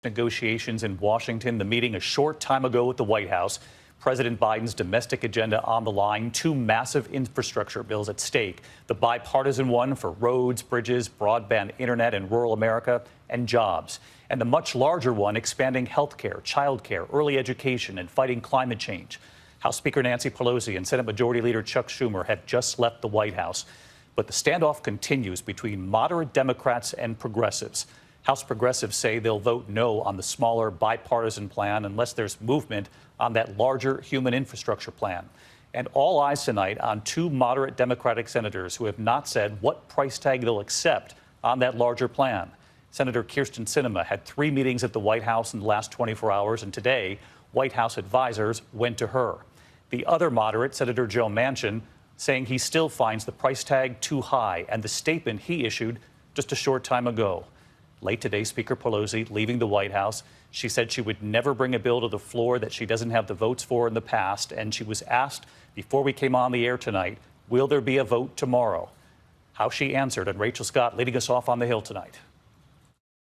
Negotiations in Washington, the meeting a short time ago at the White House. President Biden's domestic agenda on the line, two massive infrastructure bills at stake. The bipartisan one for roads, bridges, broadband internet in rural America, and jobs. And the much larger one expanding health care, child care, early education, and fighting climate change. House Speaker Nancy Pelosi and Senate Majority Leader Chuck Schumer have just left the White House. But the standoff continues between moderate Democrats and progressives. House progressives say they'll vote no on the smaller bipartisan plan unless there's movement on that larger human infrastructure plan. And all eyes tonight on two moderate Democratic senators who have not said what price tag they'll accept on that larger plan. Senator Kyrsten Sinema had 3 meetings at the White House in the last 24 hours, and today, White House advisors went to her. The other moderate, Senator Joe Manchin, saying he still finds the price tag too high, and the statement he issued just a short time ago. Late today, Speaker Pelosi leaving the White House. She said she would never bring a bill to the floor that she doesn't have the votes for in the past. And she was asked before we came on the air tonight, will there be a vote tomorrow? How she answered, and Rachel Scott leading us off on the Hill tonight.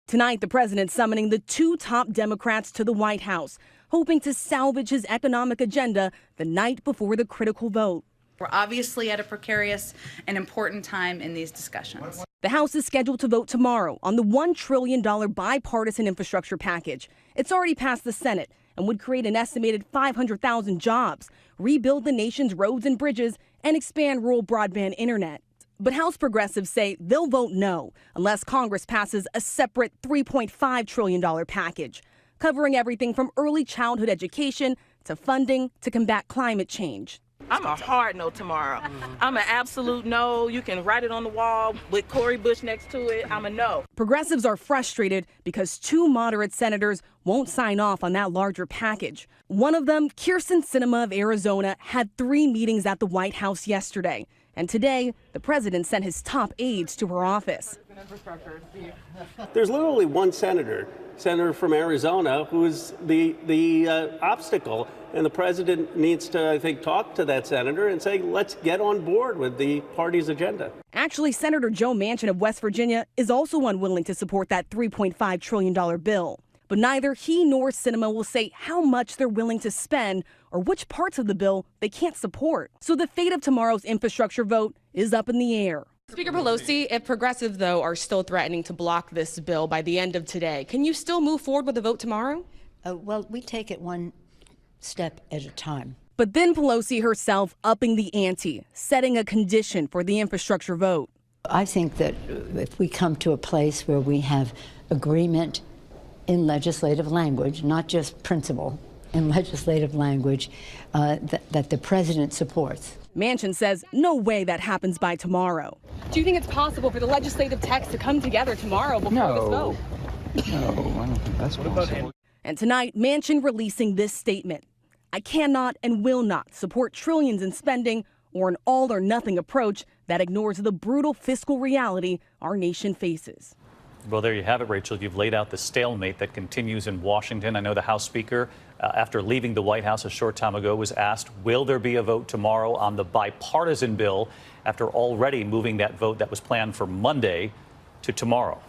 Tonight, the president summoning the two top Democrats to the White House, hoping to salvage his economic agenda the night before the critical vote. We're obviously at a precarious and important time in these discussions. The House is scheduled to vote tomorrow on the $1 trillion bipartisan infrastructure package. It's already passed the Senate and would create an estimated 500,000 jobs, rebuild the nation's roads and bridges, and expand rural broadband internet. But House progressives say they'll vote no unless Congress passes a separate $3.5 trillion package, covering everything from early childhood education to funding to combat climate change. I'm a hard no tomorrow. I'm an absolute no. You can write it on the wall with Cori Bush next to it. I'm a no. Progressives are frustrated because two moderate senators won't sign off on that larger package. One of them, Kyrsten Sinema of Arizona, had 3 meetings at the White House yesterday. And today, the president sent his top aides to her office. There's literally one senator from Arizona, who is the obstacle. And the president needs to, I think, talk to that senator and say, let's get on board with the party's agenda. Actually, Senator Joe Manchin of West Virginia is also unwilling to support that $3.5 trillion bill. But neither he nor Sinema will say how much they're willing to spend or which parts of the bill they can't support. So the fate of tomorrow's infrastructure vote is up in the air. Speaker Pelosi, if progressives, though, are still threatening to block this bill by the end of today, can you still move forward with the vote tomorrow? Well, we take it one step at a time. But then Pelosi herself upping the ante, setting a condition for the infrastructure vote. I think that if we come to a place where we have agreement in legislative language, not just principle, in legislative language, that the president supports. Manchin says no way that happens by tomorrow. Do you think it's possible for the legislative text to come together tomorrow before this vote? No, I don't think that's possible. And tonight, Manchin releasing this statement. I cannot and will not support trillions in spending or an all-or-nothing approach that ignores the brutal fiscal reality our nation faces. Well, there you have it, Rachel. You've laid out the stalemate that continues in Washington. I know the House Speaker, after leaving the White House a short time ago, was asked, will there be a vote tomorrow on the bipartisan bill, after already moving that vote that was planned for Monday to tomorrow?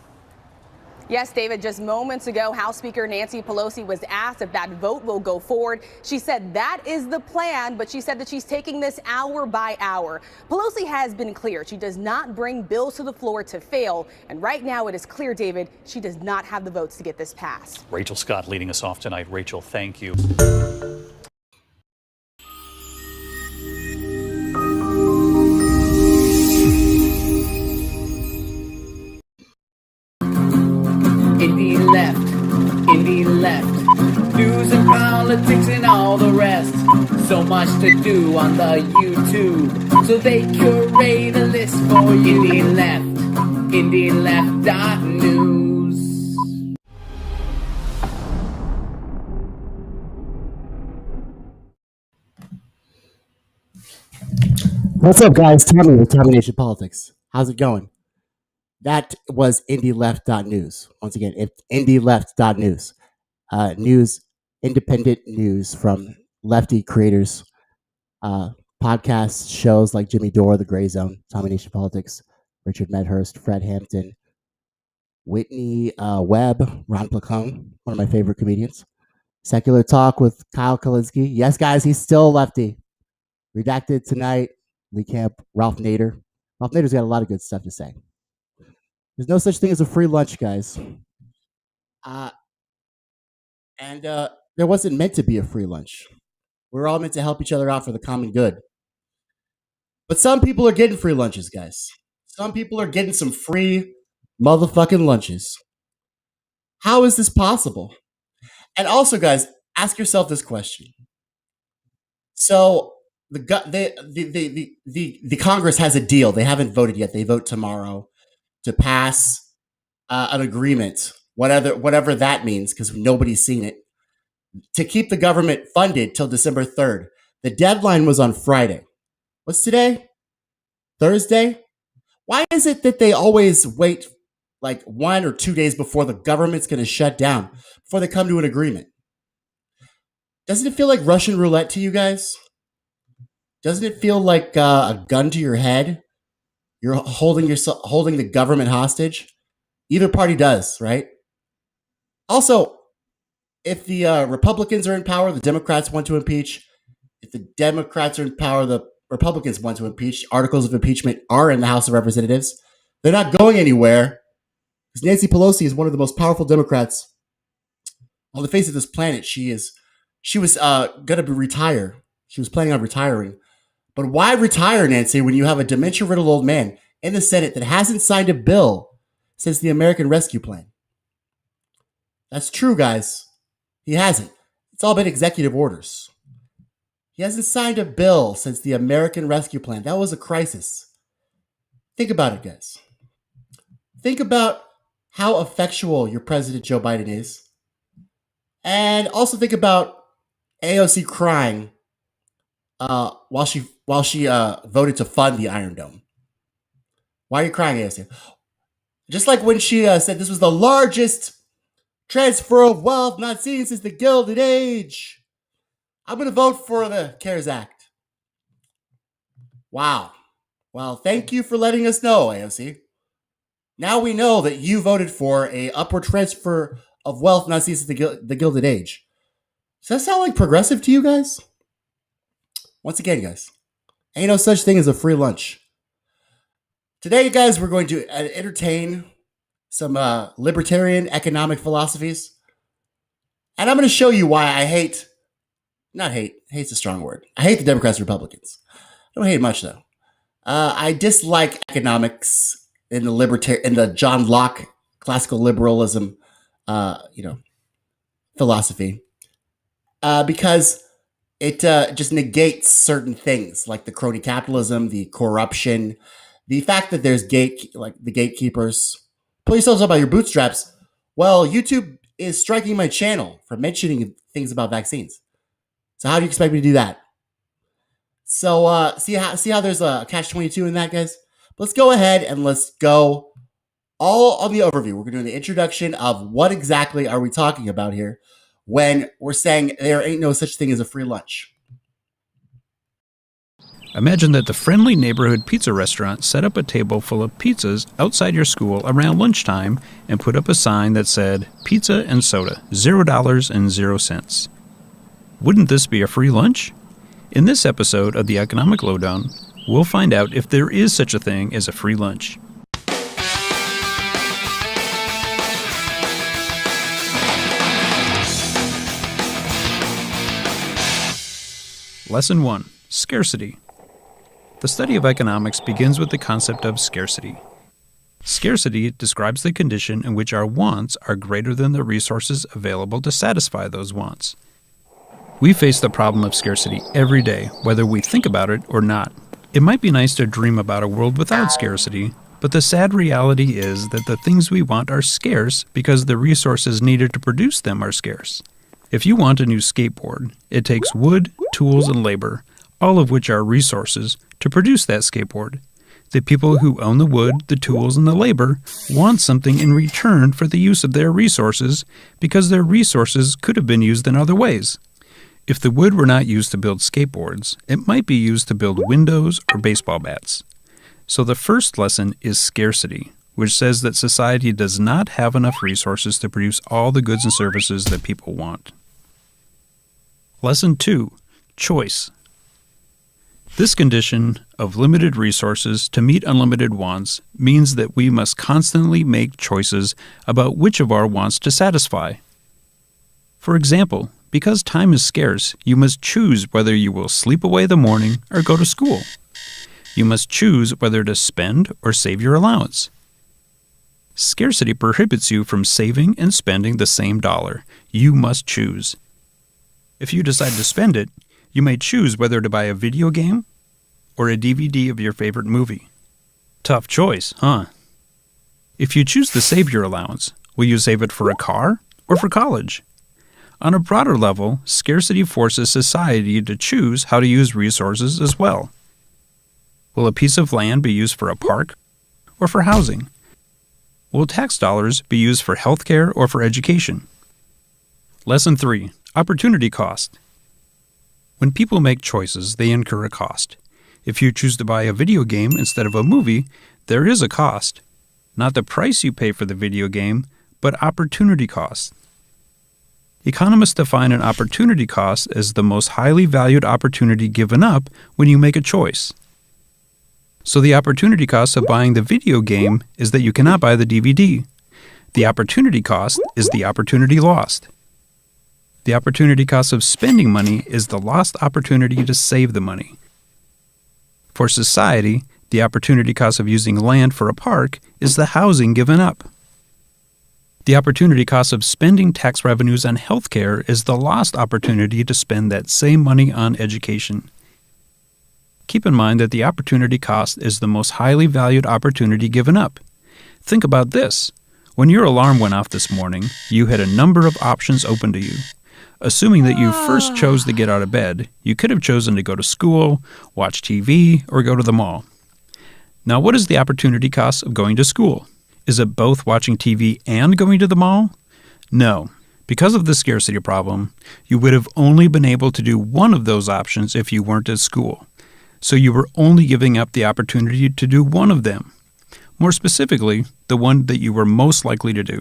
Yes, David, just moments ago, House Speaker Nancy Pelosi was asked if that vote will go forward. She said that is the plan, but she said that she's taking this hour by hour. Pelosi has been clear. She does not bring bills to the floor to fail. And right now it is clear, David, she does not have the votes to get this passed. Rachel Scott leading us off tonight. Rachel, thank you. Indie left, news and politics and all the rest. So much to do on the YouTube, so they curate a list for you. Indie left news. What's up, guys? Tommy with Combination Politics. How's it going? That was IndieLeft.news. Once again, it's IndieLeft.news. News, independent news from lefty creators. Podcasts, shows like Jimmy Dore, The Gray Zone, Combination Politics, Richard Medhurst, Fred Hampton, Whitney Webb, Ron Placone, one of my favorite comedians. Secular Talk with Kyle Kalinske. Yes, guys, he's still a lefty. Redacted tonight. Lee Camp, Ralph Nader. Ralph Nader's got a lot of good stuff to say. There's no such thing as a free lunch, guys. And there wasn't meant to be a free lunch. We're all meant to help each other out for the common good. But some people are getting free lunches, guys. Some people are getting some free motherfucking lunches. How is this possible? And also, guys, ask yourself this question. So the Congress has a deal. They haven't voted yet. They vote tomorrow to pass an agreement, whatever that means, because nobody's seen it, to keep the government funded till December 3rd. The deadline was on Friday. What's today? Thursday? Why is it that they always wait like 1 or 2 days before the government's going to shut down, before they come to an agreement? Doesn't it feel like Russian roulette to you guys? Doesn't it feel like a gun to your head? You're holding the government hostage? Either party does, right? Also, if the Republicans are in power, the Democrats want to impeach. If the Democrats are in power, the Republicans want to impeach. Articles of impeachment are in the House of Representatives. They're not going anywhere because Nancy Pelosi is one of the most powerful Democrats on the face of this planet. She was going to retire. She was planning on retiring. But why retire, Nancy, when you have a dementia-riddled old man in the Senate that hasn't signed a bill since the American Rescue Plan? That's true, guys. He hasn't. It's all been executive orders. He hasn't signed a bill since the American Rescue Plan. That was a crisis. Think about it, guys. Think about how effectual your president, Joe Biden, is. And also think about AOC crying while she voted to fund the Iron Dome. Why are you crying, AOC? Just like when she said this was the largest transfer of wealth not seen since the Gilded Age. I'm going to vote for the CARES Act. Wow. Well, thank you for letting us know, AOC. Now we know that you voted for a upward transfer of wealth not seen since the Gilded Age. Does that sound like progressive to you guys? Once again, guys, ain't no such thing as a free lunch. Today, guys, we're going to entertain some libertarian economic philosophies. And I'm going to show you why I hate's a strong word. I hate the Democrats and Republicans. I don't hate much, though. I dislike economics in the John Locke classical liberalism, philosophy, because it just negates certain things like the crony capitalism, the corruption, the fact that there's the gatekeepers. Pull yourselves up by your bootstraps. Well, YouTube is striking my channel for mentioning things about vaccines. So how do you expect me to do that? So see how there's a catch-22 in that, guys? Let's go ahead and let's go all on the overview. We're going to do the introduction of what exactly are we talking about here when we're saying there ain't no such thing as a free lunch. Imagine that the friendly neighborhood pizza restaurant set up a table full of pizzas outside your school around lunchtime and put up a sign that said, "Pizza and soda, $0.00." Wouldn't this be a free lunch? In this episode of the Economic Lowdown, we'll find out if there is such a thing as a free lunch. Lesson 1. Scarcity. The study of economics begins with the concept of scarcity. Scarcity describes the condition in which our wants are greater than the resources available to satisfy those wants. We face the problem of scarcity every day, whether we think about it or not. It might be nice to dream about a world without scarcity, but the sad reality is that the things we want are scarce because the resources needed to produce them are scarce. If you want a new skateboard, it takes wood, tools, and labor, all of which are resources, to produce that skateboard. The people who own the wood, the tools, and the labor want something in return for the use of their resources because their resources could have been used in other ways. If the wood were not used to build skateboards, it might be used to build windows or baseball bats. So the first lesson is scarcity. which says that society does not have enough resources to produce all the goods and services that people want. Lesson 2. Choice. This condition of limited resources to meet unlimited wants means that we must constantly make choices about which of our wants to satisfy. For example, because time is scarce, you must choose whether you will sleep away the morning or go to school. You must choose whether to spend or save your allowance. Scarcity prohibits you from saving and spending the same dollar. You must choose. If you decide to spend it, you may choose whether to buy a video game or a DVD of your favorite movie. Tough choice, huh? If you choose to save your allowance, will you save it for a car or for college? On a broader level, scarcity forces society to choose how to use resources as well. Will a piece of land be used for a park or for housing? Will tax dollars be used for healthcare or for education? Lesson 3. Opportunity cost. When people make choices, they incur a cost. If you choose to buy a video game instead of a movie, there is a cost. Not the price you pay for the video game, but opportunity cost. Economists define an opportunity cost as the most highly valued opportunity given up when you make a choice. So the opportunity cost of buying the video game is that you cannot buy the DVD. The opportunity cost is the opportunity lost. The opportunity cost of spending money is the lost opportunity to save the money. For society, the opportunity cost of using land for a park is the housing given up. The opportunity cost of spending tax revenues on healthcare is the lost opportunity to spend that same money on education. Keep in mind that the opportunity cost is the most highly valued opportunity given up. Think about this. When your alarm went off this morning, you had a number of options open to you. Assuming that you first chose to get out of bed, you could have chosen to go to school, watch TV, or go to the mall. Now, what is the opportunity cost of going to school? Is it both watching TV and going to the mall? No. Because of the scarcity problem, you would have only been able to do one of those options if you weren't at school. So you were only giving up the opportunity to do one of them. More specifically, the one that you were most likely to do.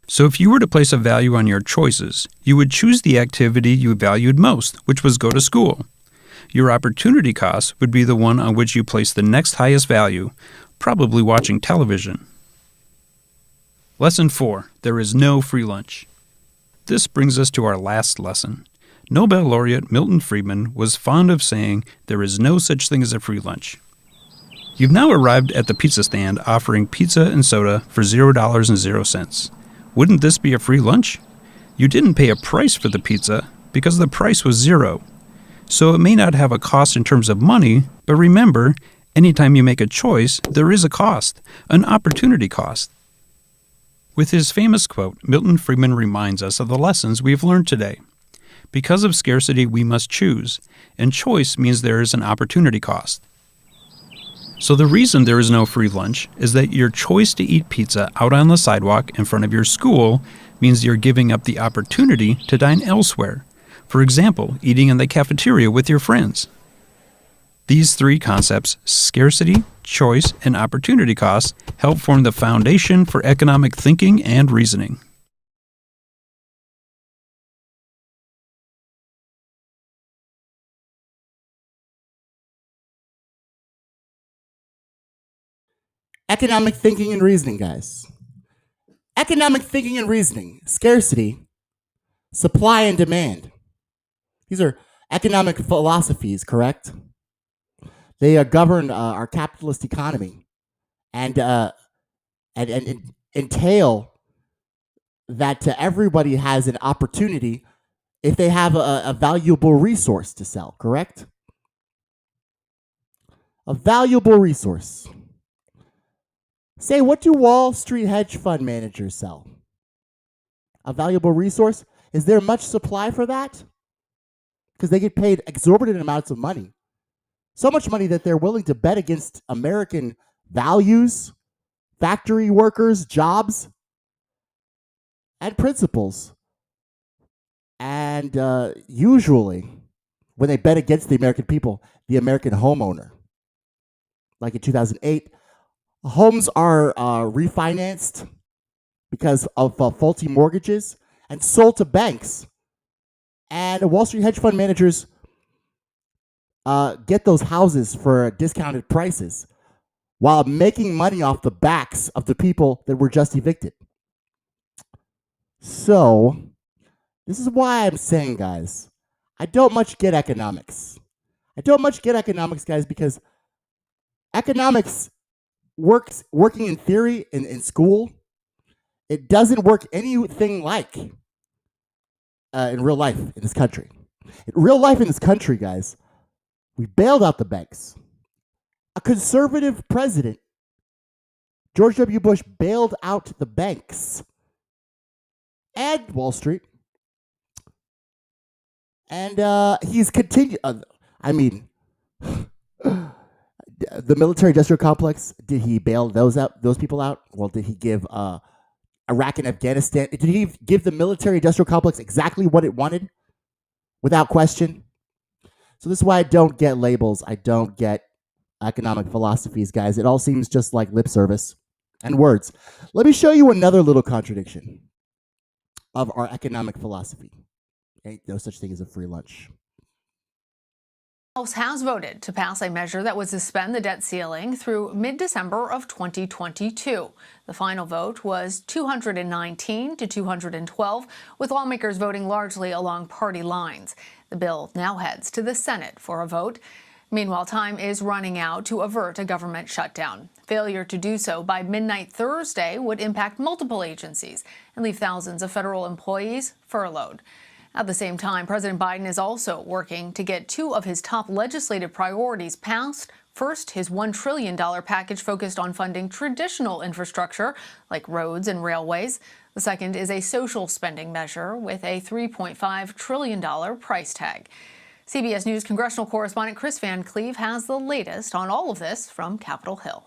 So if you were to place a value on your choices, you would choose the activity you valued most, which was go to school. Your opportunity cost would be the one on which you place the next highest value, probably watching television. Lesson 4. There is no free lunch. This brings us to our last lesson. Nobel laureate Milton Friedman was fond of saying there is no such thing as a free lunch. You've now arrived at the pizza stand offering pizza and soda for $0.00. Wouldn't this be a free lunch? You didn't pay a price for the pizza because the price was $0. So it may not have a cost in terms of money, but remember, anytime you make a choice, there is a cost, an opportunity cost. With his famous quote, Milton Friedman reminds us of the lessons we've learned today. Because of scarcity, we must choose, and choice means there is an opportunity cost. So the reason there is no free lunch is that your choice to eat pizza out on the sidewalk in front of your school means you're giving up the opportunity to dine elsewhere. For example, eating in the cafeteria with your friends. These three concepts, scarcity, choice, and opportunity costs, help form the foundation for economic thinking and reasoning. Economic thinking and reasoning, guys. Economic thinking and reasoning. Scarcity, supply and demand. These are economic philosophies, correct? They govern our capitalist economy and entail that everybody has an opportunity if they have a valuable resource to sell, correct? A valuable resource. Say, what do Wall Street hedge fund managers sell? A valuable resource? Is there much supply for that? Because they get paid exorbitant amounts of money. So much money that they're willing to bet against American values, factory workers, jobs, and principles. And usually, when they bet against the American people, the American homeowner, like in 2008, Homes are refinanced because of faulty mortgages and sold to banks. And Wall Street hedge fund managers get those houses for discounted prices while making money off the backs of the people that were just evicted. So, this is why I'm saying, guys, I don't much get economics. I don't much get economics, guys, because economics working in theory in school, it doesn't work anything like in real life in this country. In real life in this country, guys, we bailed out the banks. A conservative president, George W. Bush, bailed out the banks and Wall Street. And he's continued. The military-industrial complex, did he bail those people out? Well, did he give Iraq and Afghanistan, did he give the military-industrial complex exactly what it wanted without question? So this is why I don't get labels. I don't get economic philosophies, guys. It all seems just like lip service and words. Let me show you another little contradiction of our economic philosophy. Ain't no such thing as a free lunch. The House has voted to pass a measure that would suspend the debt ceiling through mid-December of 2022. The final vote was 219 to 212, with lawmakers voting largely along party lines. The bill now heads to the Senate for a vote. Meanwhile, time is running out to avert a government shutdown. Failure to do so by midnight Thursday would impact multiple agencies and leave thousands of federal employees furloughed. At the same time, President Biden is also working to get two of his top legislative priorities passed. First, his $1 trillion package focused on funding traditional infrastructure like roads and railways. The second is a social spending measure with a $3.5 trillion price tag. CBS News congressional correspondent Chris Van Cleve has the latest on all of this from Capitol Hill.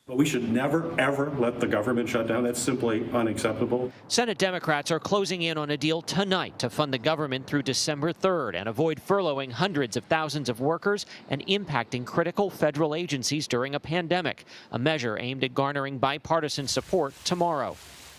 But we should never, ever let the government shut down. That's simply unacceptable. Senate Democrats are closing in on a deal tonight to fund the government through December 3rd and avoid furloughing hundreds of thousands of workers and impacting critical federal agencies during a pandemic, a measure aimed at garnering bipartisan support tomorrow.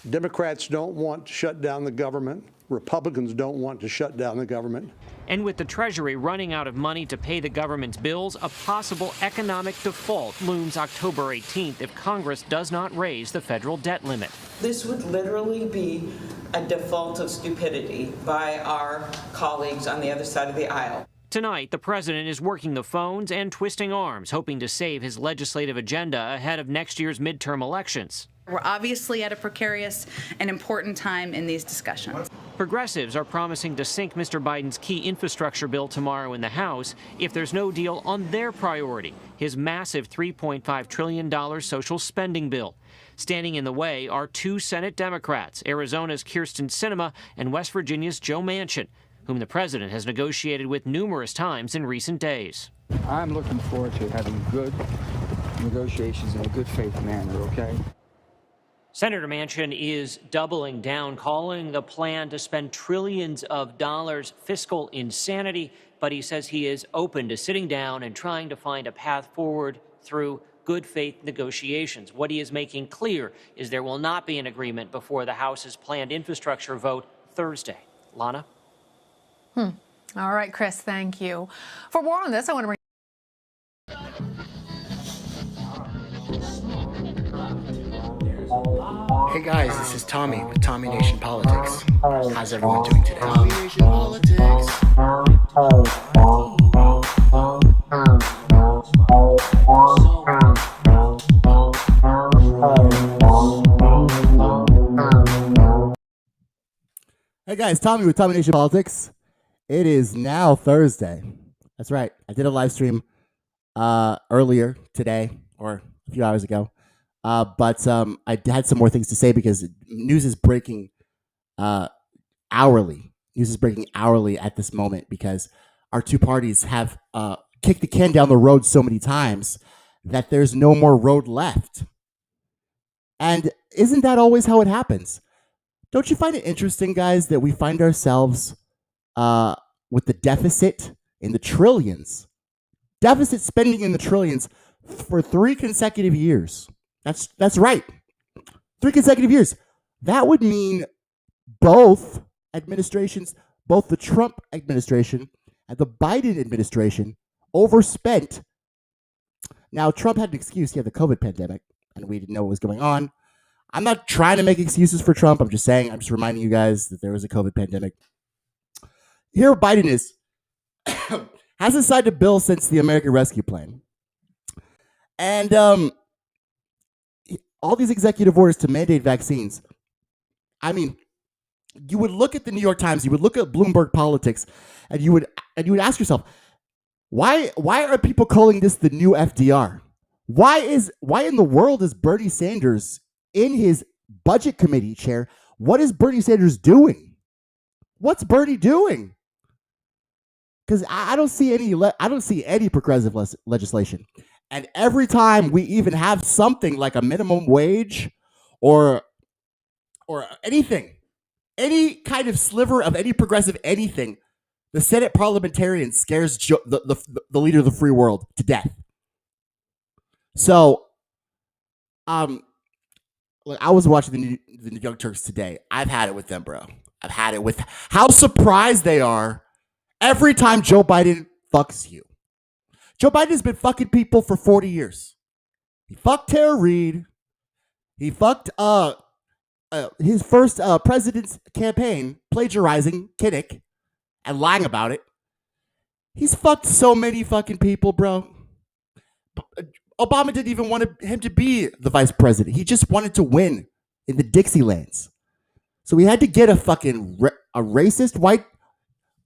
Democrats don't want to shut down the government. Republicans don't want to shut down the government. And with the Treasury running out of money to pay the government's bills, a possible economic default looms October 18th if Congress does not raise the federal debt limit. This would literally be a default of stupidity by our colleagues on the other side of the aisle. Tonight, the president is working the phones and twisting arms, hoping to save his legislative agenda ahead of next year's midterm elections. We're obviously at a precarious and important time in these discussions. Progressives are promising to sink Mr. Biden's key infrastructure bill tomorrow in the House if there's no deal on their priority, his massive $3.5 trillion social spending bill. Standing in the way are two Senate Democrats, Arizona's Kyrsten Sinema and West Virginia's Joe Manchin, whom the president has negotiated with numerous times in recent days. I'm looking forward to having good negotiations in a good faith manner, okay? Senator Manchin is doubling down, calling the plan to spend trillions of dollars fiscal insanity, but he says he is open to sitting down and trying to find a path forward through good faith negotiations. What he is making clear is there will not be an agreement before the House's planned infrastructure vote Thursday. Lana? All right, Chris, thank you. For more on this, I want to bring Hey guys, this is Tommy with Tommy Nation Politics. How's everyone doing today? Tommy Nation Politics. Hey guys, Tommy with Tommy Nation Politics. It is now Thursday. That's right. I did a live stream earlier today or a few hours ago. But I had some more things to say because news is breaking hourly. News is breaking hourly at this moment because our two parties have kicked the can down the road so many times that there's no more road left. And isn't that always how it happens? Don't you find it interesting, guys, that we find ourselves with the deficit in the trillions, deficit spending in the trillions for 3 consecutive years? That's right. 3 consecutive years. That would mean both administrations, both the Trump administration and the Biden administration, overspent. Now, Trump had an excuse. He had the COVID pandemic, and we didn't know what was going on. I'm not trying to make excuses for Trump. I'm just saying, I'm just reminding you guys that there was a COVID pandemic. Here, Biden is hasn't signed a bill since the American Rescue Plan, and all these executive orders to mandate vaccines. I mean, you would look at the New York Times, you would look at Bloomberg Politics, and you would ask yourself, why are people calling this the new FDR? Why in the world is Bernie Sanders in his budget committee chair? What is Bernie Sanders doing? What's Bernie doing? Because I don't see any progressive legislation. And every time we even have something like a minimum wage or anything, any kind of sliver of any progressive anything, the Senate parliamentarian scares the leader of the free world to death. So, look, I was watching the Young Turks today. I've had it with them, bro. I've had it with how surprised they are every time Joe Biden fucks you. Joe Biden has been fucking people for 40 years. He fucked Tara Reid. He fucked his first president's campaign, plagiarizing Kinnick and lying about it. He's fucked so many fucking people, bro. Obama didn't even want him to be the vice president. He just wanted to win in the Dixielands. So we had to get a fucking a racist white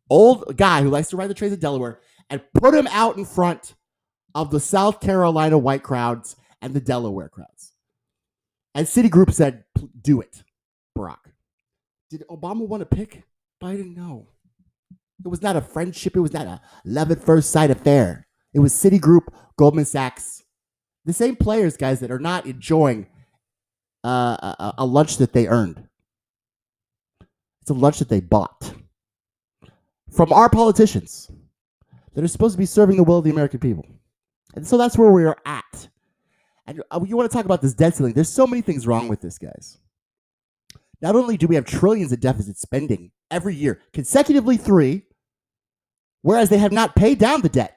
old guy who likes to ride the trains in Delaware and put him out in front of the South Carolina white crowds and the Delaware crowds. And Citigroup said, do it, Barack. Did Obama want to pick Biden? No. It was not a friendship. It was not a love at first sight affair. It was Citigroup, Goldman Sachs, the same players, guys, that are not enjoying a lunch that they earned. It's a lunch that they bought from our politicians that are supposed to be serving the will of the American people. And so that's where we are at. And you want to talk about this debt ceiling. There's so many things wrong with this, guys. Not only do we have trillions of deficit spending every year, consecutively 3, whereas they have not paid down the debt.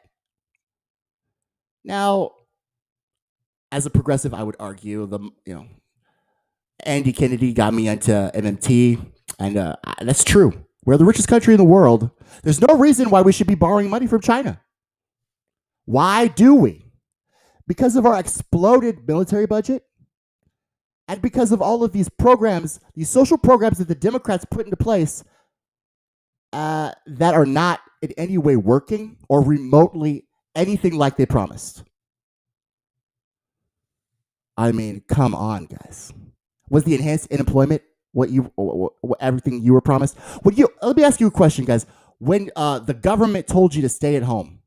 Now, as a progressive, I would argue Andy Kennedy got me into MMT, and that's true. We're the richest country in the world. There's no reason why we should be borrowing money from China. Why do we? Because of our exploded military budget and because of all of these programs, these social programs that the Democrats put into place that are not in any way working or remotely anything like they promised. I mean, come on, guys. Was the enhanced unemployment what everything you were promised? Let me ask you a question, guys. When the government told you to stay at home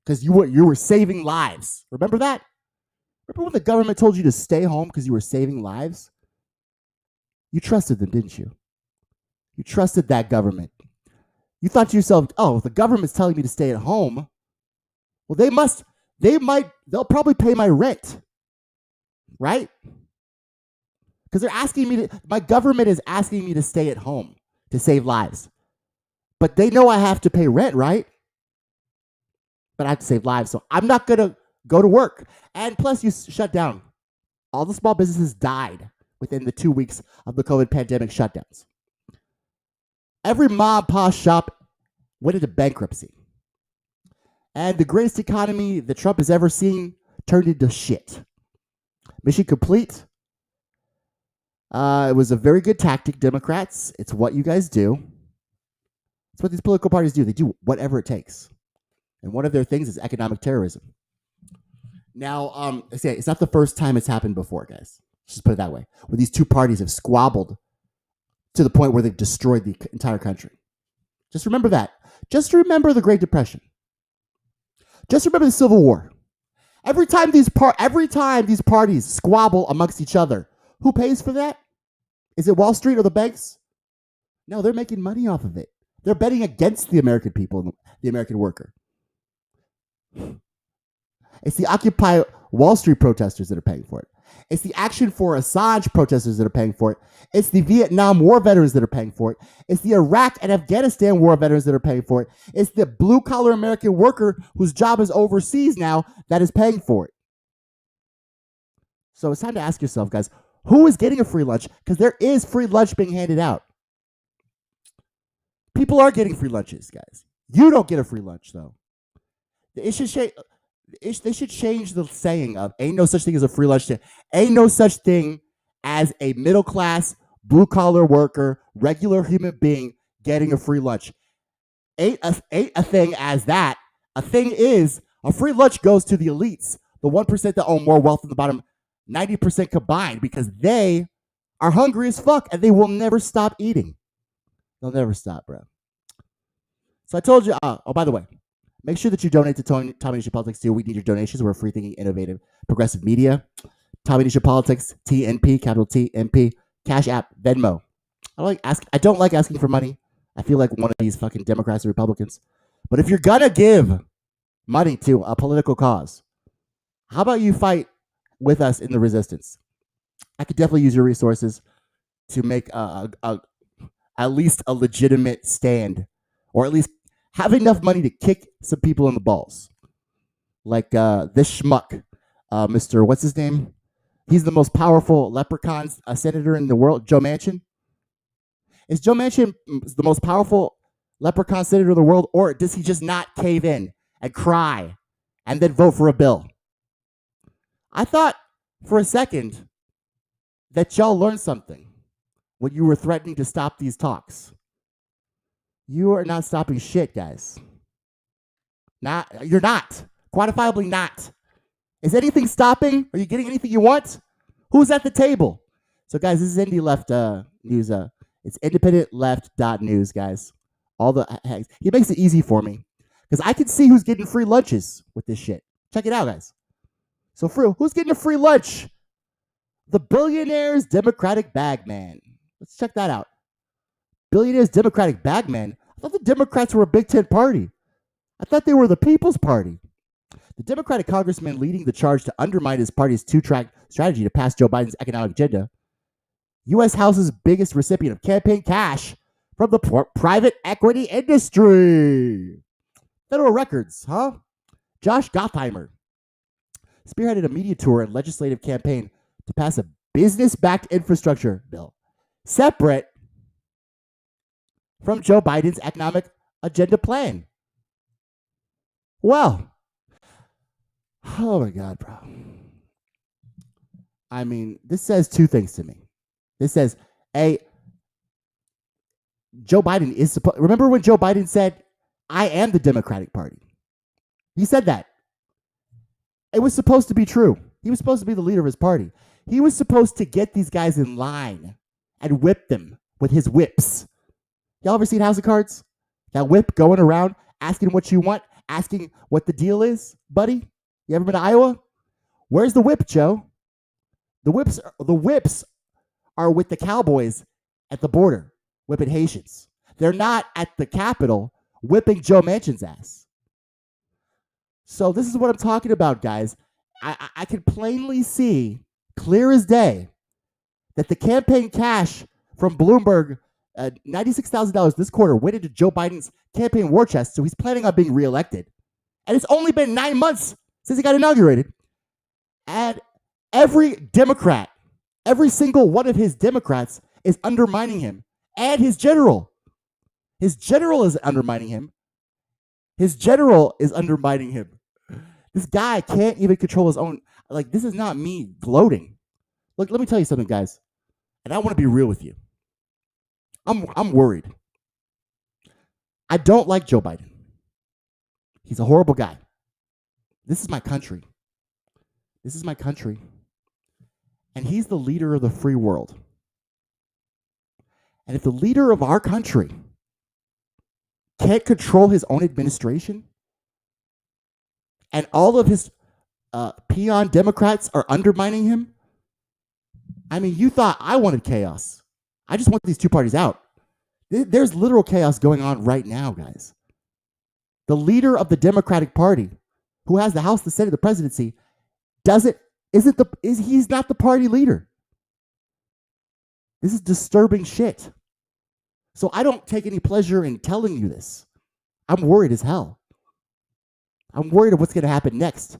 because you were saving lives, remember that? Remember when the government told you to stay home because you were saving lives? You trusted them, didn't you? You trusted that government. You thought to yourself, "Oh, the government's telling me to stay at home. Well, they'll probably pay my rent." Right? Because they're asking me my government is asking me to stay at home to save lives. But they know I have to pay rent, right? But I have to save lives, so I'm not going to go to work. And plus, you shut down. All the small businesses died within the 2 weeks of the COVID pandemic shutdowns. Every mom, pa shop went into bankruptcy. And the greatest economy that Trump has ever seen turned into shit. Mission complete. It was a very good tactic, Democrats. It's what you guys do. It's what these political parties do. They do whatever it takes. And one of their things is economic terrorism. Now, it's not the first time it's happened before, guys. Let's just put it that way. Where these two parties have squabbled to the point where they've destroyed the entire country. Just remember that. Just remember the Great Depression. Just remember the Civil War. Every time these parties squabble amongst each other, who pays for that? Is it Wall Street or the banks? No, they're making money off of it. They're betting against the American people and the American worker. It's the Occupy Wall Street protesters that are paying for it. It's the Action for Assange protesters that are paying for it. It's the Vietnam War veterans that are paying for it. It's the Iraq and Afghanistan war veterans that are paying for it. It's the blue-collar American worker whose job is overseas now that is paying for it. So it's time to ask yourself, guys, who is getting a free lunch? Because there is free lunch being handed out. People are getting free lunches, guys. You don't get a free lunch, though. They should change the saying of ain't no such thing as a free lunch. Ain't no such thing as a middle-class, blue-collar worker, regular human being getting a free lunch. Ain't a thing as that. A thing is, a free lunch goes to the elites, the 1% that own more wealth than the bottom 90% combined, because they are hungry as fuck and they will never stop eating. They'll never stop, bro. So I told you, oh, by the way, make sure that you donate to Tommy Nation Politics too. We need your donations. We're a free thinking, innovative, progressive media. Tommy Nation Politics, TNP, capital T, NP, Cash App, Venmo. I don't like asking for money. I feel like one of these fucking Democrats or Republicans. But if you're gonna give money to a political cause, how about you fight with us in the resistance? I could definitely use your resources to make at least a legitimate stand, or at least have enough money to kick some people in the balls. Like this schmuck, Mr. What's his name? He's the most powerful leprechaun senator in the world, Joe Manchin. Is Joe Manchin the most powerful leprechaun senator in the world, or does he just not cave in and cry and then vote for a bill? I thought for a second that y'all learned something when you were threatening to stop these talks. You are not stopping shit, guys. You're not. Quantifiably not. Is anything stopping? Are you getting anything you want? Who's at the table? So, guys, this is Indie Left News. It's independentleft.news, guys. All the hacks. He makes it easy for me because I can see who's getting free lunches with this shit. Check it out, guys. So, who's getting a free lunch? The Billionaires Democratic Bagman. Let's check that out. Billionaires Democratic Bagman. I thought the Democrats were a Big Tent party. I thought they were the People's Party. The Democratic congressman leading the charge to undermine his party's two-track strategy to pass Joe Biden's economic agenda. U.S. House's biggest recipient of campaign cash from the private equity industry. Federal Records, huh? Josh Gottheimer spearheaded a media tour and legislative campaign to pass a business-backed infrastructure bill, separate from Joe Biden's economic agenda plan. Well, oh my God, bro. I mean, this says two things to me. This says, A, Joe Biden is supposed... Remember when Joe Biden said, I am the Democratic Party? He said that. It was supposed to be true. He was supposed to be the leader of his party. He was supposed to get these guys in line and whip them with his whips. Y'all ever seen House of Cards? That whip going around, asking what you want, asking what the deal is, buddy? You ever been to Iowa? Where's the whip, Joe? The whips are with the cowboys at the border, whipping Haitians. They're not at the Capitol whipping Joe Manchin's ass. So this is what I'm talking about, guys. I can plainly see, clear as day, that the campaign cash from Bloomberg, $96,000 this quarter, went into Joe Biden's campaign war chest, so he's planning on being reelected. And it's only been 9 months since he got inaugurated. And every Democrat, every single one of his Democrats is undermining him. And his general. His general is undermining him. His general is undermining him. This guy can't even control his own. Like, this is not me gloating. Look, let me tell you something, guys. And I want to be real with you. I'm worried. I don't like Joe Biden. He's a horrible guy. This is my country. This is my country. And he's the leader of the free world. And if the leader of our country can't control his own administration, and all of his peon Democrats are undermining him, I mean, you thought I wanted chaos. I just want these two parties out. There's literal chaos going on right now, guys. The leader of the Democratic Party, who has the House, the Senate, the presidency, doesn't He's not the party leader. This is disturbing shit. So I don't take any pleasure in telling you this. I'm worried as hell. I'm worried of what's going to happen next.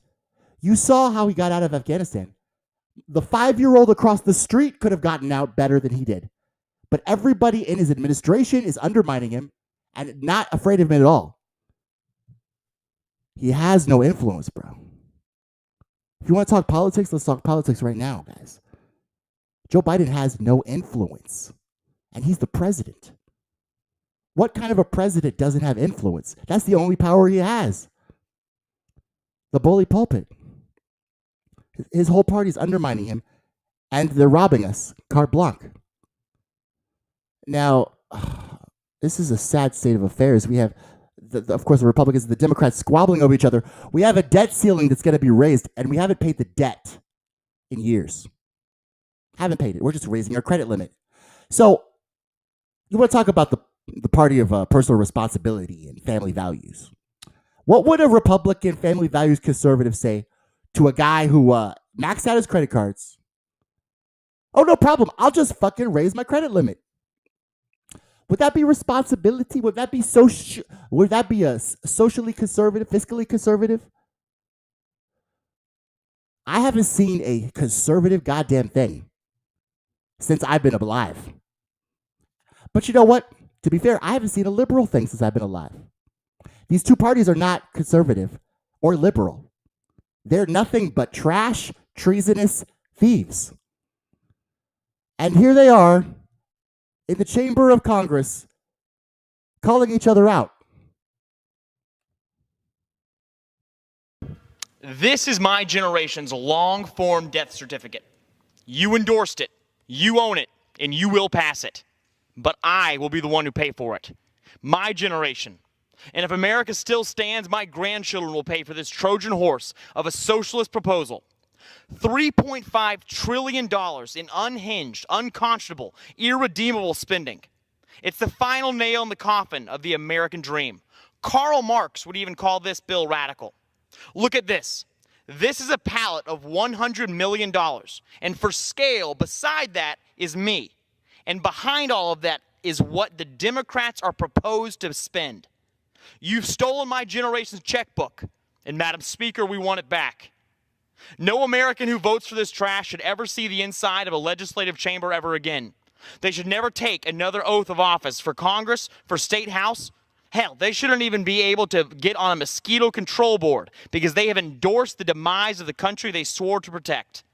You saw how he got out of Afghanistan. The 5-year-old across the street could have gotten out better than he did. But everybody in his administration is undermining him and not afraid of him at all. He has no influence, bro. If you want to talk politics, let's talk politics right now, guys. Joe Biden has no influence, and he's the president. What kind of a president doesn't have influence? That's the only power he has. The bully pulpit. His whole party's undermining him, and they're robbing us. Carte blanche. Now, this is a sad state of affairs. We have, of course, the Republicans and the Democrats squabbling over each other. We have a debt ceiling that's going to be raised, and we haven't paid the debt in years. Haven't paid it. We're just raising our credit limit. So, you want to talk about the party of personal responsibility and family values. What would a Republican family values conservative say to a guy who maxed out his credit cards? Oh, no problem. I'll just fucking raise my credit limit. Would that be responsibility? Would that be a socially conservative, fiscally conservative? I haven't seen a conservative goddamn thing since I've been alive. But you know what? To be fair, I haven't seen a liberal thing since I've been alive. These two parties are not conservative or liberal. They're nothing but trash, treasonous thieves. And here they are in the chamber of Congress calling each other out. This is my generation's long-form death certificate. You endorsed it, you own it, and you will pass it. But I will be the one who pay for it. My generation. And if America still stands, my grandchildren will pay for this Trojan horse of a socialist proposal. $3.5 trillion in unhinged, unconscionable, irredeemable spending. It's the final nail in the coffin of the American dream. Karl Marx would even call this bill radical. Look at this. This is a pallet of $100 million. And for scale, beside that is me. And behind all of that is what the Democrats are proposed to spend. You've stolen my generation's checkbook, and Madam Speaker, we want it back. No American who votes for this trash should ever see the inside of a legislative chamber ever again. They should never take another oath of office for Congress, for State House. Hell, they shouldn't even be able to get on a mosquito control board because they have endorsed the demise of the country they swore to protect.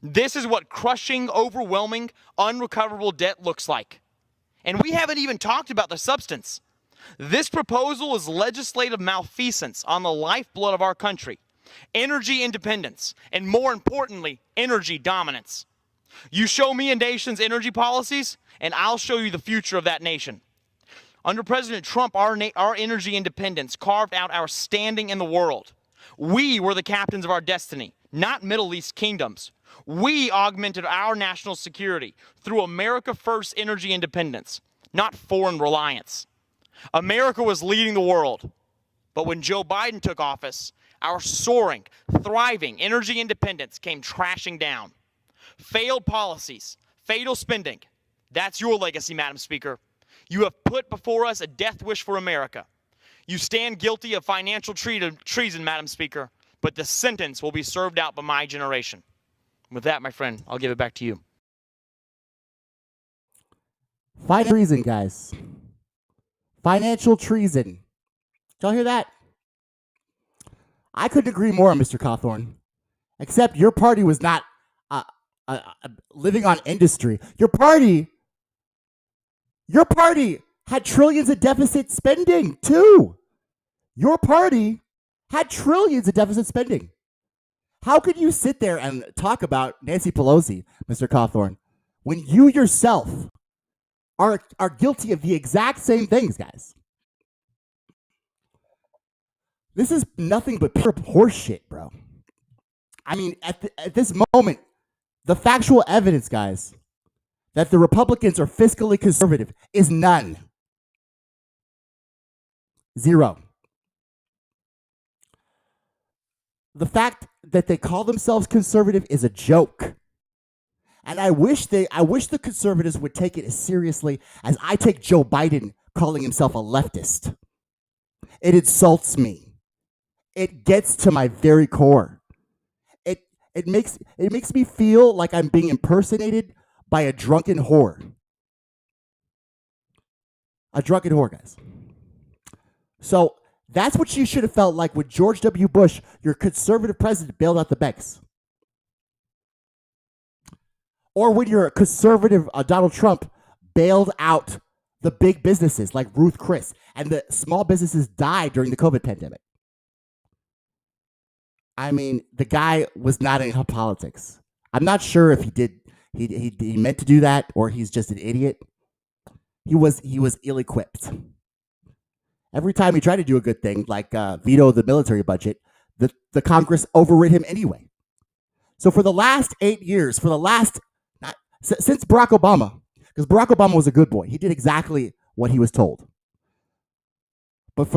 This is what crushing, overwhelming, unrecoverable debt looks like. And we haven't even talked about the substance. This proposal is legislative malfeasance on the lifeblood of our country, energy independence, and more importantly, energy dominance. You show me a nation's energy policies, and I'll show you the future of that nation. Under President Trump, our energy independence carved out our standing in the world. We were the captains of our destiny, not Middle East kingdoms. We augmented our national security through America First energy independence, not foreign reliance. America was leading the world. But when Joe Biden took office, our soaring, thriving energy independence came crashing down. Failed policies, fatal spending. That's your legacy, Madam Speaker. You have put before us a death wish for America. You stand guilty of financial treason, Madam Speaker, but the sentence will be served out by my generation. With that, my friend, I'll give it back to you. Financial treason, guys. Financial treason. Did y'all hear that? I couldn't agree more, Mr. Cawthorn. Except your party was not living on industry. Your party had trillions of deficit spending, too. Your party had trillions of deficit spending. How could you sit there and talk about Nancy Pelosi, Mr. Cawthorn, when you yourself are guilty of the exact same things, guys? This is nothing but pure horseshit, bro. I mean, at this moment, the factual evidence, guys, that the Republicans are fiscally conservative is none. Zero. the fact that they call themselves conservative is a joke. And I wish the conservatives would take it as seriously as I take Joe Biden calling himself a leftist. It insults me. It gets to my very core. It makes me feel like I'm being impersonated by a drunken whore. A drunken whore, guys. So that's what you should have felt like when George W. Bush, your conservative president, bailed out the banks. Or when your conservative Donald Trump bailed out the big businesses like Ruth Chris, and the small businesses died during the COVID pandemic. I mean, the guy was not in politics. I'm not sure if he did. He meant to do that, or he's just an idiot. He was ill-equipped. Every time he tried to do a good thing, like veto the military budget, the Congress overrid him anyway. So for the last 8 years, since Barack Obama, because Barack Obama was a good boy, he did exactly what he was told. But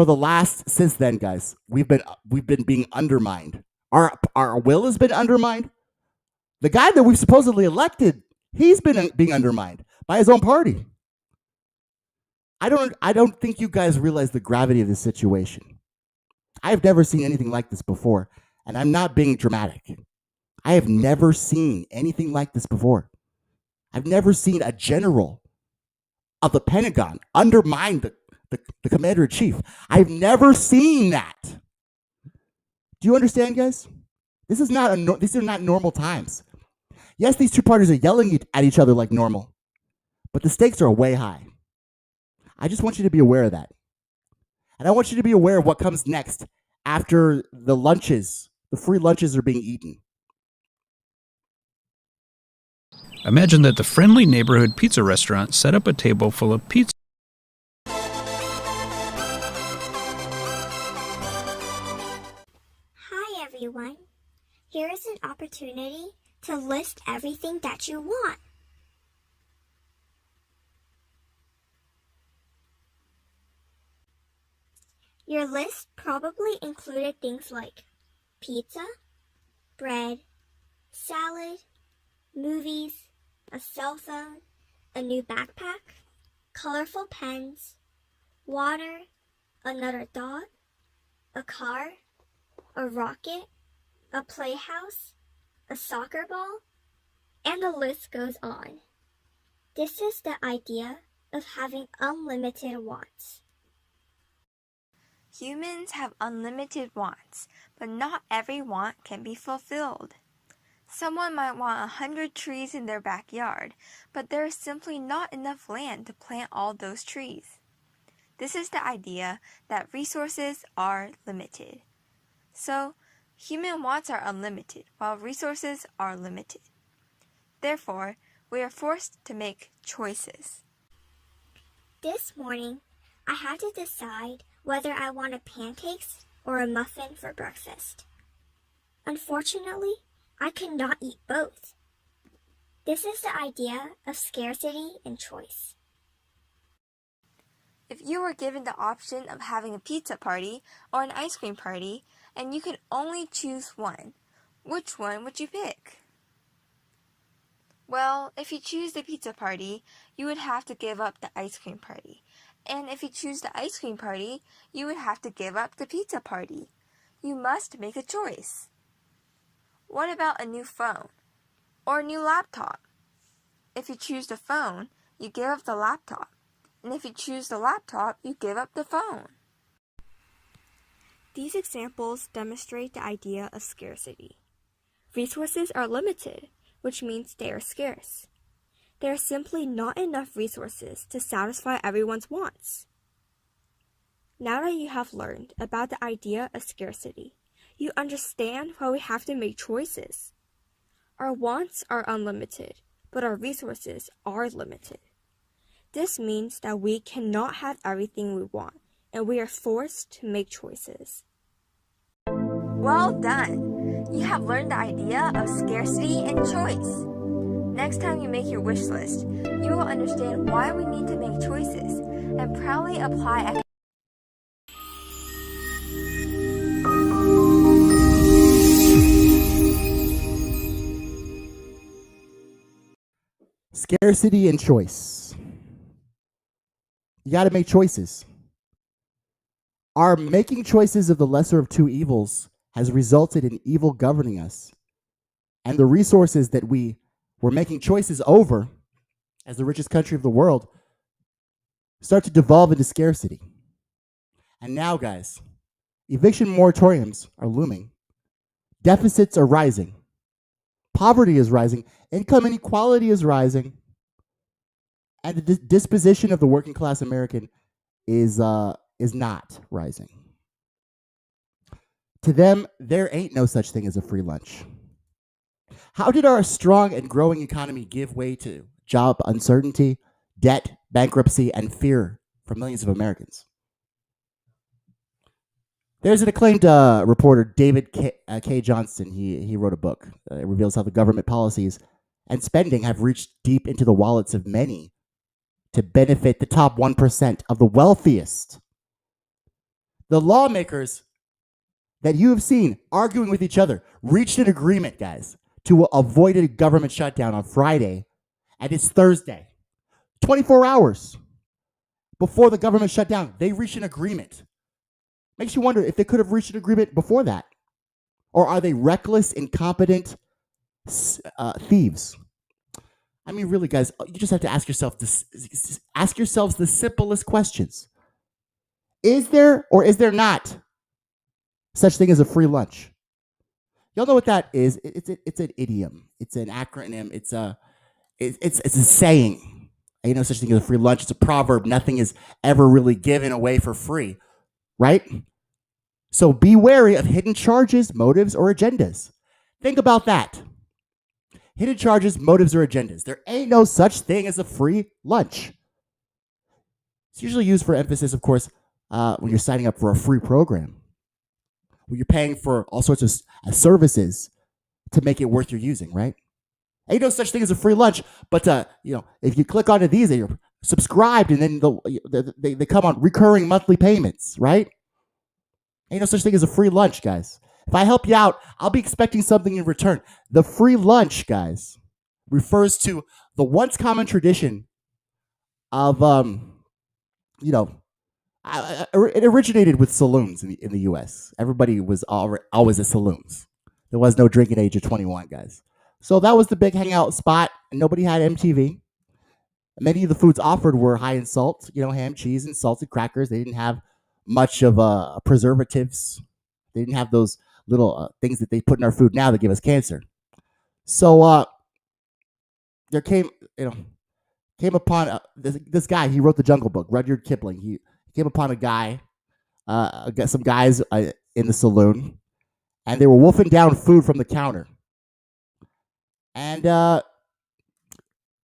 since then, guys, we've been being undermined. Our will has been undermined. The guy that we've supposedly elected, he's been being undermined by his own party. I don't think you guys realize the gravity of this situation. I have never seen anything like this before, and I'm not being dramatic. I have never seen anything like this before. I've never seen a general of the Pentagon undermine the commander-in-chief. I've never seen that. Do you understand, guys? These are not normal times. Yes, these two parties are yelling at each other like normal, but the stakes are way high. I just want you to be aware of that. And I want you to be aware of what comes next after the free lunches are being eaten. Imagine that the friendly neighborhood pizza restaurant set up a table full of pizza. Hi everyone. Here is an opportunity to list everything that you want. Your list probably included things like pizza, bread, salad, movies, a cell phone, a new backpack, colorful pens, water, another dog, a car, a rocket, a playhouse, a soccer ball, and the list goes on. This is the idea of having unlimited wants. Humans have unlimited wants, but not every want can be fulfilled. Someone might want 100 trees in their backyard, but there is simply not enough land to plant all those trees. This is the idea that resources are limited. So, human wants are unlimited, while resources are limited. Therefore, we are forced to make choices. This morning, I had to decide whether I wanted pancakes or a muffin for breakfast. Unfortunately, I could not eat both. This is the idea of scarcity and choice. If you were given the option of having a pizza party or an ice cream party, and you could only choose one, which one would you pick? Well, if you choose the pizza party, you would have to give up the ice cream party. And if you choose the ice cream party, you would have to give up the pizza party. You must make a choice. What about a new phone or a new laptop? If you choose the phone, you give up the laptop. And if you choose the laptop, you give up the phone. These examples demonstrate the idea of scarcity. Resources are limited, which means they are scarce. There are simply not enough resources to satisfy everyone's wants. Now that you have learned about the idea of scarcity, you understand why we have to make choices. Our wants are unlimited, but our resources are limited. This means that we cannot have everything we want, and we are forced to make choices. Well done! You have learned the idea of scarcity and choice. Next time you make your wish list, you will understand why we need to make choices and proudly apply Scarcity and choice. You got to make choices. Our making choices of the lesser of two evils has resulted in evil governing us. And the resources that we were making choices over as the richest country of the world start to devolve into scarcity. And now, guys, eviction moratoriums are looming. Deficits are rising. Poverty is rising. Income inequality is rising. And the disposition of the working class American is not rising. To them, there ain't no such thing as a free lunch. How did our strong and growing economy give way to job uncertainty, debt, bankruptcy, and fear for millions of Americans? There's an acclaimed reporter, David K. Johnston. He wrote a book. It reveals how the government policies and spending have reached deep into the wallets of many to benefit the top 1% of the wealthiest. The lawmakers that you have seen arguing with each other reached an agreement, guys, to avoid a government shutdown on Friday, and it's Thursday. 24 hours before the government shutdown, they reached an agreement. Makes you wonder if they could have reached an agreement before that. Or are they reckless, incompetent thieves? I mean, really, guys, you just have to ask yourselves the simplest questions. Is there or is there not such thing as a free lunch? Y'all know what that is? It's an idiom. It's an acronym. It's a saying. Ain't no such thing as a free lunch. It's a proverb. Nothing is ever really given away for free, right? So be wary of hidden charges, motives, or agendas. Think about that. Hidden charges, motives, or agendas. There ain't no such thing as a free lunch. It's usually used for emphasis, of course, when you're signing up for a free program, where you're paying for all sorts of services to make it worth your using, right? Ain't no such thing as a free lunch, but if you click onto these, you're subscribed, and then they come on recurring monthly payments, right? Ain't no such thing as a free lunch, guys. If I help you out, I'll be expecting something in return. The free lunch, guys, refers to the once common tradition of, it originated with saloons in the U.S. Everybody was always at saloons. There was no drinking age of 21, guys. So that was the big hangout spot, and nobody had MTV. Many of the foods offered were high in salt, ham, cheese, and salted crackers. They didn't have much of preservatives. They didn't have those little things that they put in our food now that give us cancer. So there came upon this guy. He wrote the Jungle Book, Rudyard Kipling. He came upon a guy, some guys in the saloon, and they were wolfing down food from the counter. And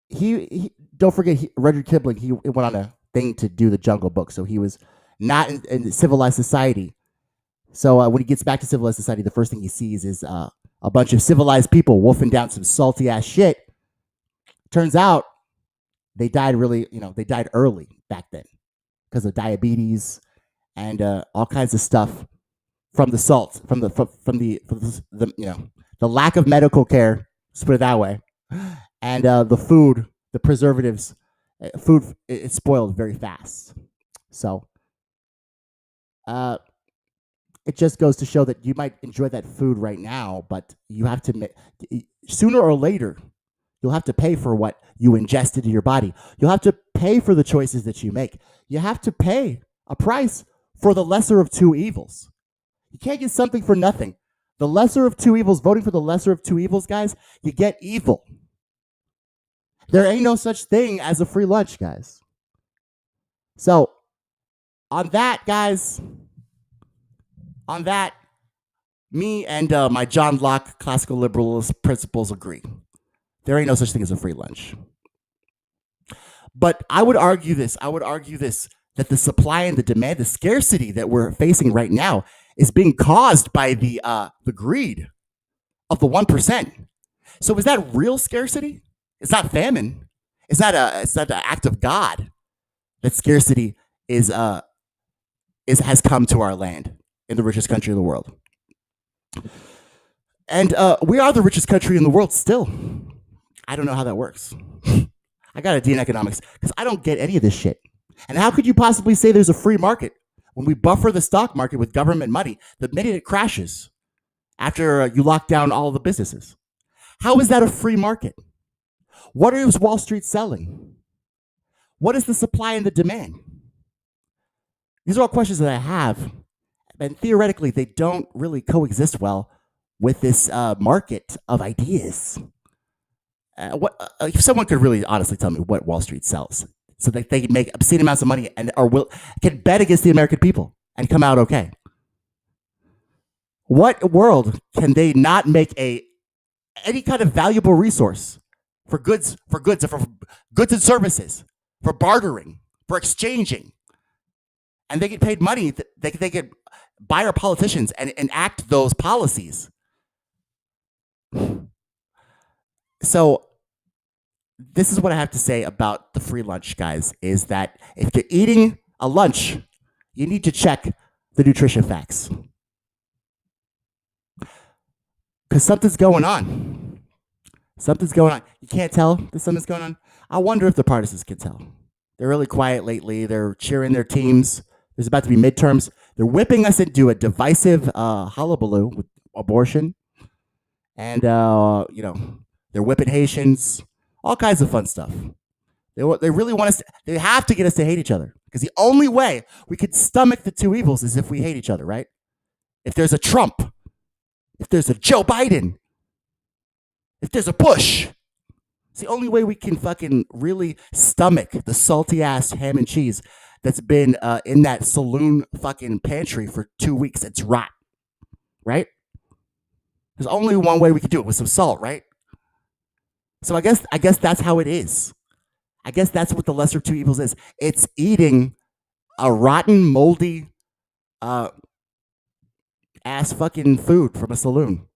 he don't forget, Rudyard Kipling, he went on a thing to do the Jungle Book, so he was not in civilized society. So when he gets back to civilized society, the first thing he sees is a bunch of civilized people wolfing down some salty ass shit. Turns out they died they died early back then because of diabetes and all kinds of stuff from the salt, from the lack of medical care. Let's put it that way. And the food, the preservatives, food, it spoiled very fast. So it just goes to show that you might enjoy that food right now, but you have to, sooner or later, you'll have to pay for what you ingest into your body. You'll have to pay for the choices that you make. You have to pay a price for the lesser of two evils. You can't get something for nothing. The lesser of two evils, voting for the lesser of two evils, guys, you get evil. There ain't no such thing as a free lunch, guys. So, on that, guys, me and my John Locke classical liberalist principles agree. There ain't no such thing as a free lunch. But I would argue this, that the supply and the demand, the scarcity that we're facing right now is being caused by the greed of the 1%. So is that real scarcity? It's not famine. It's not an act of God that scarcity has come to our land in the richest country in the world. And we are the richest country in the world still. I don't know how that works. I got a D in economics because I don't get any of this shit. And how could you possibly say there's a free market when we buffer the stock market with government money the minute it crashes after you lock down all the businesses? How is that a free market? What is Wall Street selling? What is the supply and the demand? These are all questions that I have, and theoretically, they don't really coexist well with this market of ideas. If someone could really honestly tell me what Wall Street sells, so that they can make obscene amounts of money and can bet against the American people and come out okay. What world can they not make any kind of valuable resource for goods and services, for bartering, for exchanging, and they get paid money? They could buy our politicians and enact those policies. So this is what I have to say about the free lunch, guys, is that if you're eating a lunch, you need to check the nutrition facts. Because something's going on. Something's going on. You can't tell that something's going on? I wonder if the partisans can tell. They're really quiet lately. They're cheering their teams. There's about to be midterms. They're whipping us into a divisive hullabaloo with abortion. And, they're whipping Haitians. All kinds of fun stuff. They really want us. They have to get us to hate each other. Because the only way we could stomach the two evils is if we hate each other, right? If there's a Trump, if there's a Joe Biden, if there's a Bush, it's the only way we can fucking really stomach the salty ass ham and cheese that's been in that saloon fucking pantry for 2 weeks. It's rot, right? There's only one way we can do it, with some salt, right? So I guess that's how it is. I guess that's what the lesser of two evils is. It's eating a rotten, moldy ass fucking food from a saloon.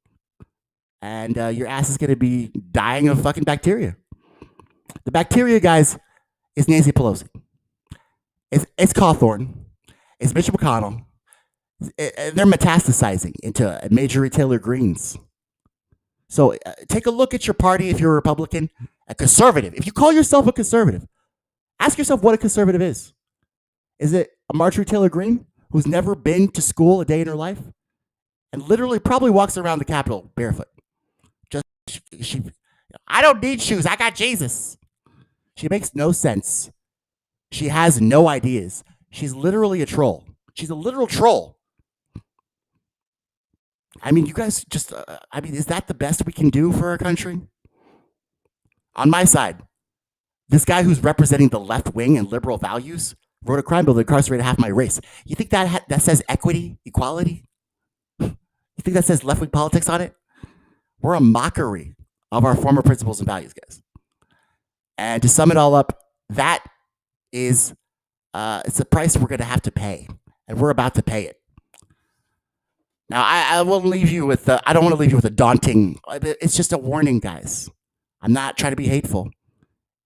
And your ass is going to be dying of fucking bacteria. The bacteria, guys, is Nancy Pelosi. It's Cawthorn. It's Mitch McConnell. They're metastasizing into major retailer greens. So take a look at your party if you're a Republican, a conservative. If you call yourself a conservative, ask yourself what a conservative is. Is it a Marjorie Taylor Greene who's never been to school a day in her life and literally probably walks around the Capitol barefoot? I don't need shoes. I got Jesus. She makes no sense. She has no ideas. She's literally a troll. She's a literal troll. I mean, you guys just, is that the best we can do for our country? On my side, this guy who's representing the left wing and liberal values wrote a crime bill that incarcerated half my race. You think that says equity, equality? You think that says left wing politics on it? We're a mockery of our former principles and values, guys. And to sum it all up, that is, it's a price we're going to have to pay. And we're about to pay it. Now, I will leave you with, I don't want to leave you with a daunting, it's just a warning, guys. I'm not trying to be hateful.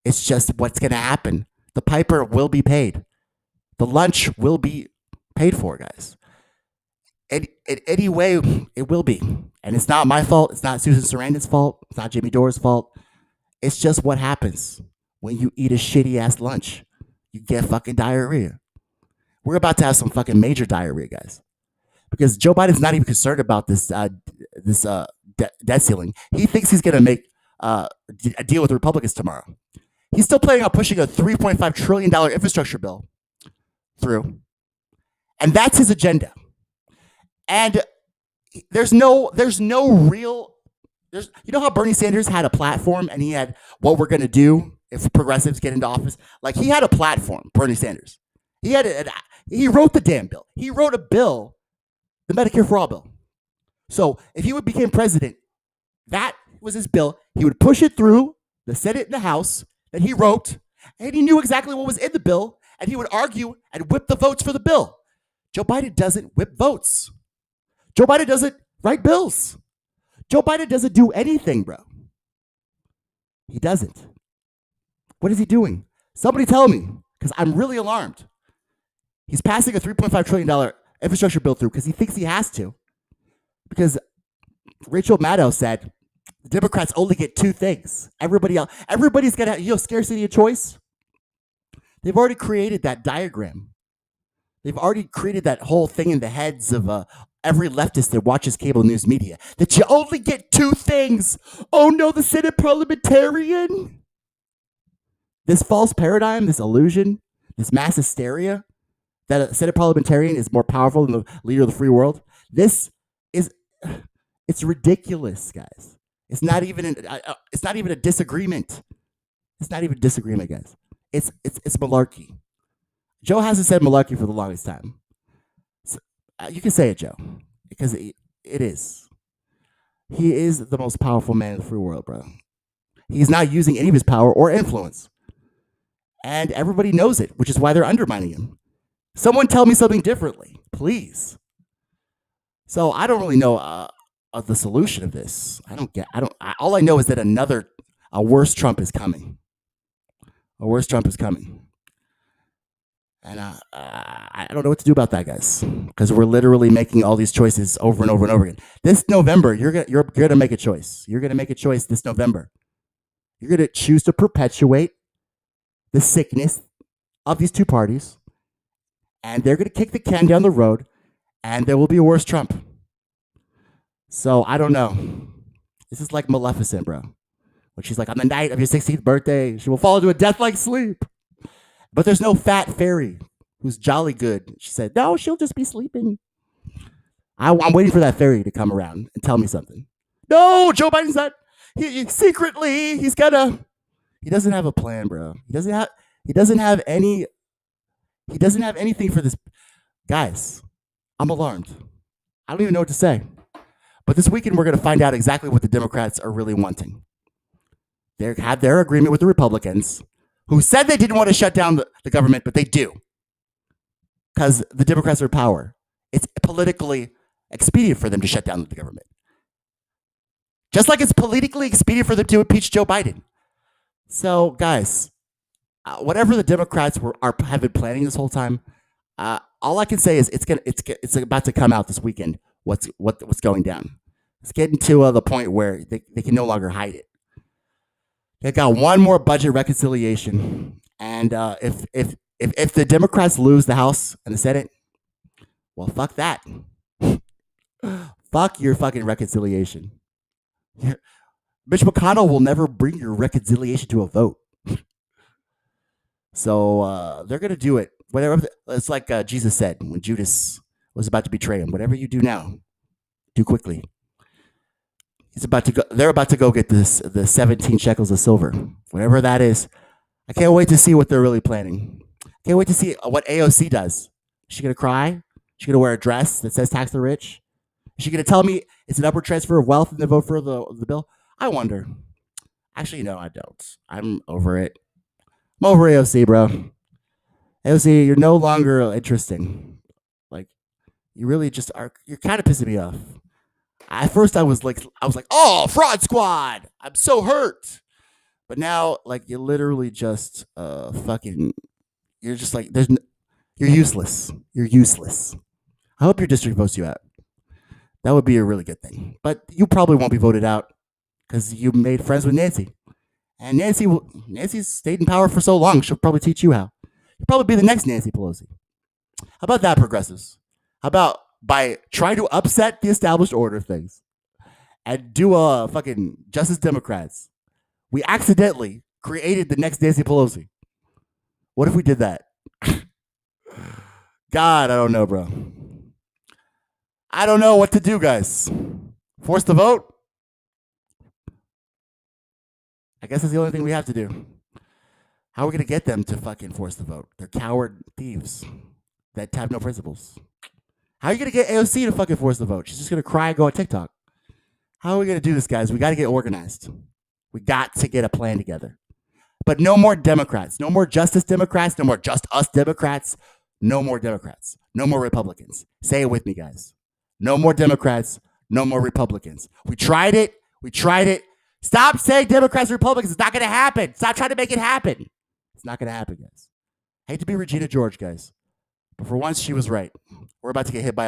It's just what's going to happen. The piper will be paid. The lunch will be paid for, guys. Any way, it will be. And it's not my fault. It's not Susan Sarandon's fault. It's not Jimmy Dore's fault. It's just what happens when you eat a shitty-ass lunch. You get fucking diarrhea. We're about to have some fucking major diarrhea, guys. Because Joe Biden's not even concerned about this debt ceiling. He thinks he's going to make a deal with the Republicans tomorrow. He's still planning on pushing a $3.5 trillion infrastructure bill through. And that's his agenda. And there's no real, you know how Bernie Sanders had a platform and he had what we're going to do if progressives get into office? Like, he had a platform, Bernie Sanders. He wrote the damn bill. He wrote a bill, the Medicare for All bill. So if he became president, that was his bill. He would push it through the Senate and the House that he wrote, and he knew exactly what was in the bill, and he would argue and whip the votes for the bill. Joe Biden doesn't whip votes. Joe Biden doesn't write bills. Joe Biden doesn't do anything, bro. He doesn't. What is he doing? Somebody tell me, because I'm really alarmed. He's passing a $3.5 trillion infrastructure bill through because he thinks he has to. Because Rachel Maddow said The Democrats only get two things. Everybody's got scarcity of choice. They've already created that diagram. They've already created that whole thing in the heads of every leftist that watches cable news media, that you only get two things. Oh no, the Senate parliamentarian. This false paradigm, this illusion, this mass hysteria that a Senate parliamentarian is more powerful than the leader of the free world. It's ridiculous, guys. It's not even a disagreement. It's not even a disagreement, guys. It's malarkey. Joe hasn't said malarkey for the longest time. So, you can say it, Joe, because it is. He is the most powerful man in the free world, bro. He's not using any of his power or influence. And everybody knows it, which is why they're undermining him. Someone tell me something differently, please. So I don't really know of the solution of this. All I know is that a worse Trump is coming. A worse Trump is coming. And I don't know what to do about that, guys, because we're literally making all these choices over and over and over again. This November, you're gonna make a choice. You're gonna make a choice this November. You're gonna choose to perpetuate the sickness of these two parties, and they're gonna kick the can down the road, and there will be a worse Trump. So I don't know. This is like Maleficent, bro. When she's like, on the night of your 16th birthday, she will fall into a death-like sleep. But there's no fat fairy who's jolly good. She said, no, she'll just be sleeping. I'm waiting for that fairy to come around and tell me something. No, Joe Biden's not. He doesn't have a plan, bro. He doesn't have anything for this. Guys, I'm alarmed. I don't even know what to say. But this weekend, we're going to find out exactly what the Democrats are really wanting. They had their agreement with the Republicans, who said they didn't want to shut down the government, but they do. Because the Democrats are in power. It's politically expedient for them to shut down the government. Just like it's politically expedient for them to impeach Joe Biden. So, guys, whatever the Democrats have been planning this whole time, all I can say is it's about to come out this weekend. What's going down? It's getting to the point where they can no longer hide it. They got one more budget reconciliation, and if the Democrats lose the House and the Senate, well, fuck that. Fuck your fucking reconciliation. Mitch McConnell will never bring your reconciliation to a vote. So they're gonna do it. Whatever. It's like Jesus said when Judas was about to betray him. Whatever you do now, do quickly. They're about to go get the 17 shekels of silver, whatever that is. I can't wait to see what they're really planning. Can't wait to see what AOC does. Is she gonna cry? Is she gonna wear a dress that says "tax the rich"? Is she gonna tell me it's an upward transfer of wealth and then vote for the bill? I wonder. Actually, no, I don't. I'm over it. I'm over AOC, bro. AOC, you're no longer interesting. Like, you really just are. You're kind of pissing me off. At first, I was like, oh, fraud squad. I'm so hurt. But now, like, you're literally just you're just like, you're useless. You're useless. I hope your district votes you out. That would be a really good thing. But you probably won't be voted out because you made friends with Nancy. And Nancy's stayed in power for so long, she'll probably teach you how. You'll probably be the next Nancy Pelosi. How about that, progressives? How about by trying to upset the established order of things and do a fucking Justice Democrats, we accidentally created the next Nancy Pelosi. What if we did that? God, I don't know, bro. I don't know what to do, guys. Force the vote? I guess that's the only thing we have to do. How are we going to get them to fucking force the vote? They're coward thieves that have no principles. How are you going to get AOC to fucking force the vote? She's just going to cry and go on TikTok. How are we going to do this, guys? We got to get organized. We got to get a plan together. But no more Democrats. No more Justice Democrats. No more Just Us Democrats. No more Democrats. No more Republicans. Say it with me, guys. No more Democrats. No more Republicans. We tried it. We tried it. Stop saying Democrats and Republicans. It's not going to happen. Stop trying to make it happen. It's not going to happen, guys. I hate to be Regina George, guys. But for once, she was right. We're about to get hit by